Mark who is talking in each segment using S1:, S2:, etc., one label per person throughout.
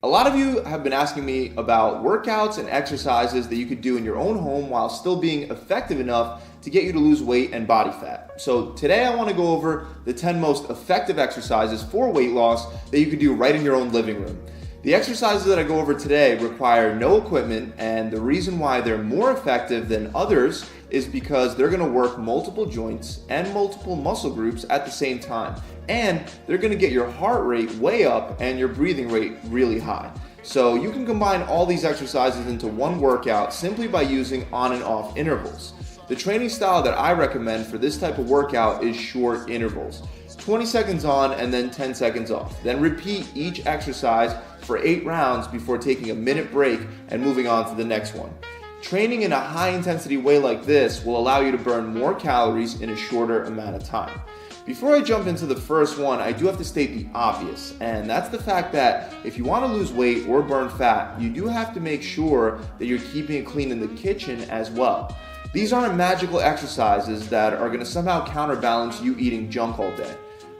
S1: A lot of you have been asking me about workouts and exercises that you could do in your own home while still being effective enough to get you to lose weight and body fat. So today I want to go over the 10 most effective exercises for weight loss that you can do right in your own living room. The exercises that I go over today require no equipment, and the reason why they're more effective than others is because they're going to work multiple joints and multiple muscle groups at the same time. And they're going to get your heart rate way up and your breathing rate really high. So you can combine all these exercises into one workout simply by using on and off intervals. The training style that I recommend for this type of workout is short intervals. 20 seconds on and then 10 seconds off. Then repeat each exercise for 8 rounds before taking a minute break and moving on to the next one. Training in a high intensity way like this will allow you to burn more calories in a shorter amount of time. Before I jump into the first one, I do have to state the obvious, and that's the fact that if you want to lose weight or burn fat, you do have to make sure that you're keeping it clean in the kitchen as well. These aren't magical exercises that are going to somehow counterbalance you eating junk all day.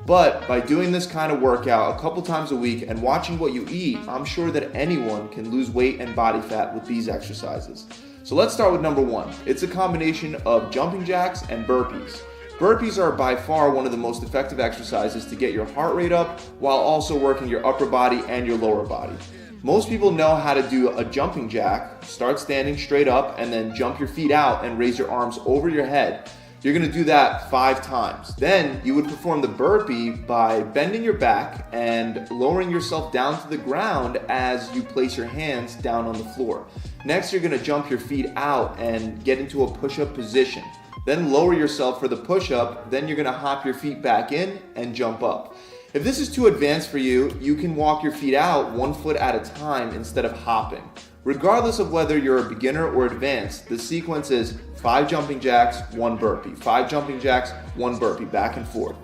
S1: But by doing this kind of workout a couple times a week and watching what you eat, I'm sure that anyone can lose weight and body fat with these exercises. So let's start with number 1. It's a combination of jumping jacks and burpees. Burpees are by far one of the most effective exercises to get your heart rate up while also working your upper body and your lower body. Most people know how to do a jumping jack. Start standing straight up and then jump your feet out and raise your arms over your head. You're going to do that 5 times. Then you would perform the burpee by bending your back and lowering yourself down to the ground as you place your hands down on the floor. Next, you're going to jump your feet out and get into a push-up position. Then lower yourself for the push-up. Then you're going to hop your feet back in and jump up. If this is too advanced for you, you can walk your feet out 1 foot at a time instead of hopping. Regardless of whether you're a beginner or advanced, the sequence is 5 jumping jacks, 1 burpee, 5 jumping jacks, 1 burpee, back and forth.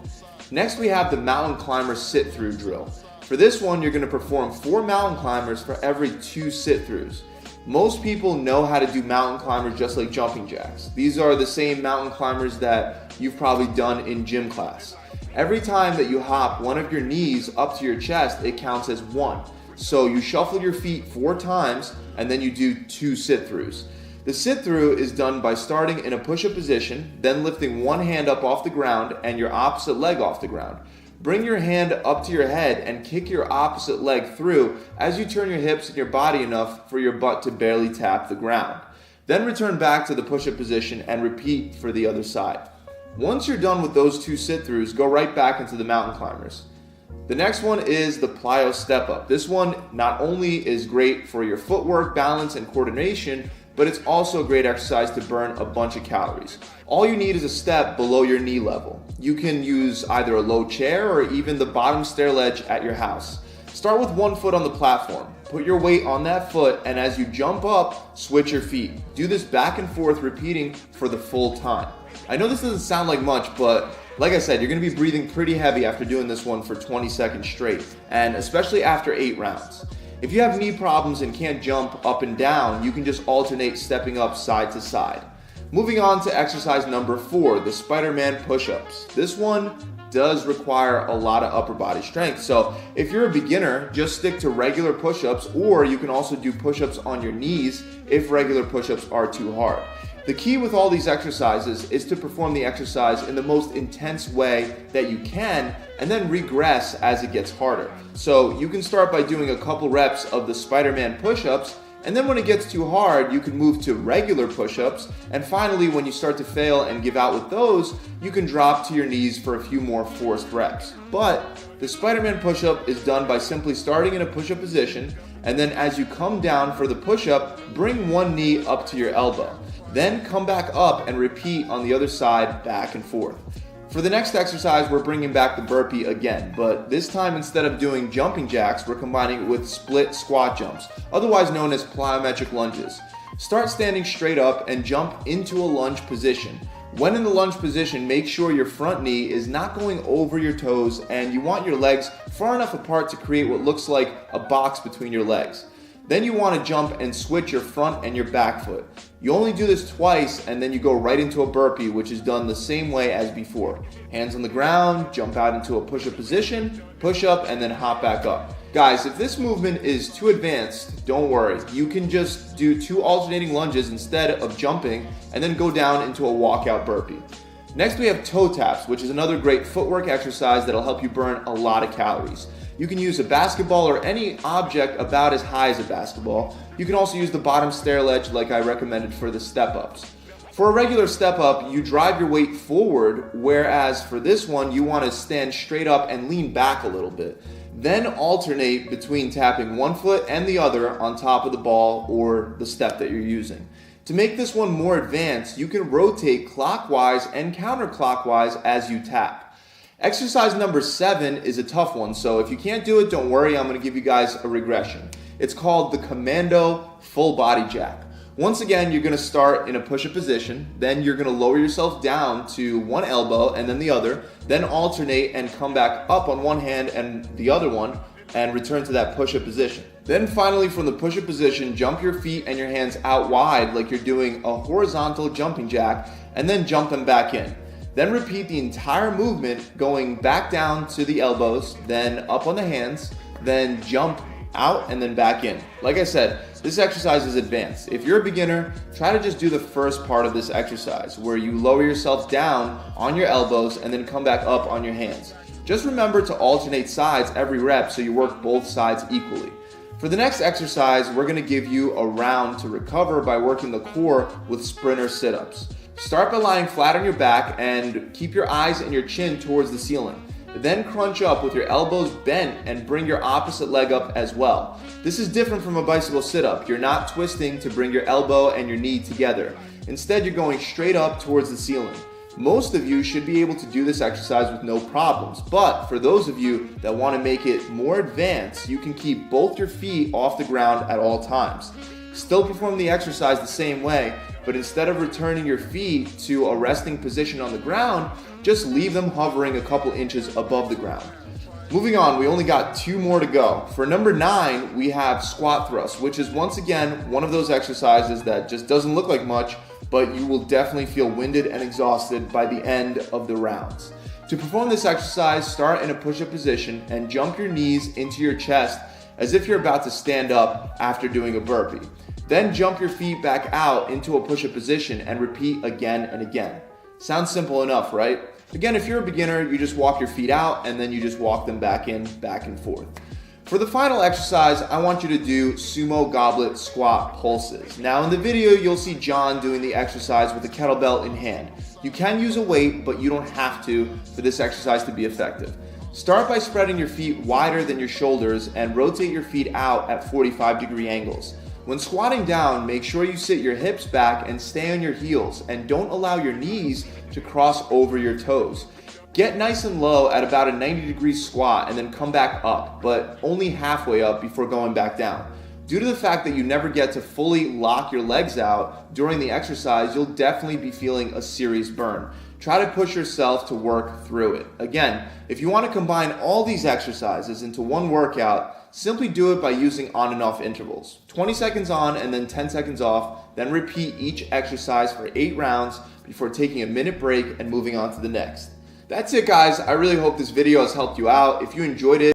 S1: Next, we have the mountain climber sit-through drill. For this one, you're going to perform 4 mountain climbers for every 2 sit-throughs. Most people know how to do mountain climbers just like jumping jacks. These are the same mountain climbers that you've probably done in gym class. Every time that you hop one of your knees up to your chest, it counts as 1. So you shuffle your feet 4 times and then you do 2 sit-throughs. The sit-through is done by starting in a push-up position, then lifting one hand up off the ground and your opposite leg off the ground. Bring your hand up to your head and kick your opposite leg through as you turn your hips and your body enough for your butt to barely tap the ground. Then return back to the push-up position and repeat for the other side. Once you're done with those 2 sit-throughs, go right back into the mountain climbers. The next one is the plyo step up. This one not only is great for your footwork, balance, and coordination, but it's also a great exercise to burn a bunch of calories. All you need is a step below your knee level. You can use either a low chair or even the bottom stair ledge at your house. Start with 1 foot on the platform. Put your weight on that foot, and as you jump up, switch your feet. Do this back and forth, repeating for the full time. I know this doesn't sound like much, but like I said, you're going to be breathing pretty heavy after doing this one for 20 seconds straight, and especially after 8 rounds. If you have knee problems and can't jump up and down, you can just alternate stepping up side to side. Moving on to exercise number 4, the Spider-Man push-ups. This one does require a lot of upper body strength, so if you're a beginner, just stick to regular push-ups, or you can also do push-ups on your knees if regular push-ups are too hard. The key with all these exercises is to perform the exercise in the most intense way that you can and then regress as it gets harder. So you can start by doing a couple reps of the Spider-Man push-ups, and then when it gets too hard, you can move to regular push-ups, and finally when you start to fail and give out with those, you can drop to your knees for a few more forced reps. But the Spider-Man push-up is done by simply starting in a push-up position, and then as you come down for the push-up, bring one knee up to your elbow. Then come back up and repeat on the other side, back and forth. For the next exercise, we're bringing back the burpee again, but this time instead of doing jumping jacks, we're combining it with split squat jumps, otherwise known as plyometric lunges. Start standing straight up and jump into a lunge position. When in the lunge position, make sure your front knee is not going over your toes and you want your legs far enough apart to create what looks like a box between your legs. Then you want to jump and switch your front and your back foot. You only do this twice and then you go right into a burpee, which is done the same way as before. Hands on the ground, jump out into a push-up position, push up, and then hop back up. Guys, if this movement is too advanced, don't worry. You can just do 2 alternating lunges instead of jumping and then go down into a walkout burpee. Next, we have toe taps, which is another great footwork exercise that'll help you burn a lot of calories. You can use a basketball or any object about as high as a basketball. You can also use the bottom stair ledge like I recommended for the step-ups. For a regular step-up, you drive your weight forward, whereas for this one, you want to stand straight up and lean back a little bit. Then alternate between tapping one foot and the other on top of the ball or the step that you're using. To make this one more advanced, you can rotate clockwise and counterclockwise as you tap. Exercise number 7 is a tough one, so if you can't do it, don't worry, I'm going to give you guys a regression. It's called the Commando Full Body Jack. Once again, you're going to start in a push-up position, then you're going to lower yourself down to one elbow and then the other, then alternate and come back up on one hand and the other one, and return to that push-up position. Then finally, from the push-up position, jump your feet and your hands out wide like you're doing a horizontal jumping jack, and then jump them back in. Then repeat the entire movement, going back down to the elbows, then up on the hands, then jump out and then back in. Like I said, this exercise is advanced. If you're a beginner, try to just do the first part of this exercise where you lower yourself down on your elbows and then come back up on your hands. Just remember to alternate sides every rep so you work both sides equally. For the next exercise, we're going to give you a round to recover by working the core with sprinter sit-ups. Start by lying flat on your back and keep your eyes and your chin towards the ceiling. Then crunch up with your elbows bent and bring your opposite leg up as well. This is different from a bicycle sit-up. You're not twisting to bring your elbow and your knee together. Instead, you're going straight up towards the ceiling. Most of you should be able to do this exercise with no problems, but for those of you that want to make it more advanced, you can keep both your feet off the ground at all times. Still perform the exercise the same way, but instead of returning your feet to a resting position on the ground, just leave them hovering a couple inches above the ground. Moving on, we only got 2 more to go. For number 9, we have squat thrust, which is once again one of those exercises that just doesn't look like much, but you will definitely feel winded and exhausted by the end of the rounds. To perform this exercise, start in a push-up position and jump your knees into your chest as if you're about to stand up after doing a burpee. Then jump your feet back out into a push-up position and repeat again and again. Sounds simple enough, right? Again, if you're a beginner, you just walk your feet out and then you just walk them back in, back and forth. For the final exercise, I want you to do sumo goblet squat pulses. Now in the video, you'll see John doing the exercise with a kettlebell in hand. You can use a weight, but you don't have to for this exercise to be effective. Start by spreading your feet wider than your shoulders and rotate your feet out at 45-degree angles. When squatting down, make sure you sit your hips back and stay on your heels, and don't allow your knees to cross over your toes. Get nice and low at about a 90-degree squat and then come back up, but only halfway up before going back down. Due to the fact that you never get to fully lock your legs out during the exercise, you'll definitely be feeling a serious burn. Try to push yourself to work through it. Again, if you want to combine all these exercises into one workout, simply do it by using on and off intervals. 20 seconds on and then 10 seconds off, then repeat each exercise for 8 rounds before taking a minute break and moving on to the next. That's it, guys. I really hope this video has helped you out. If you enjoyed it,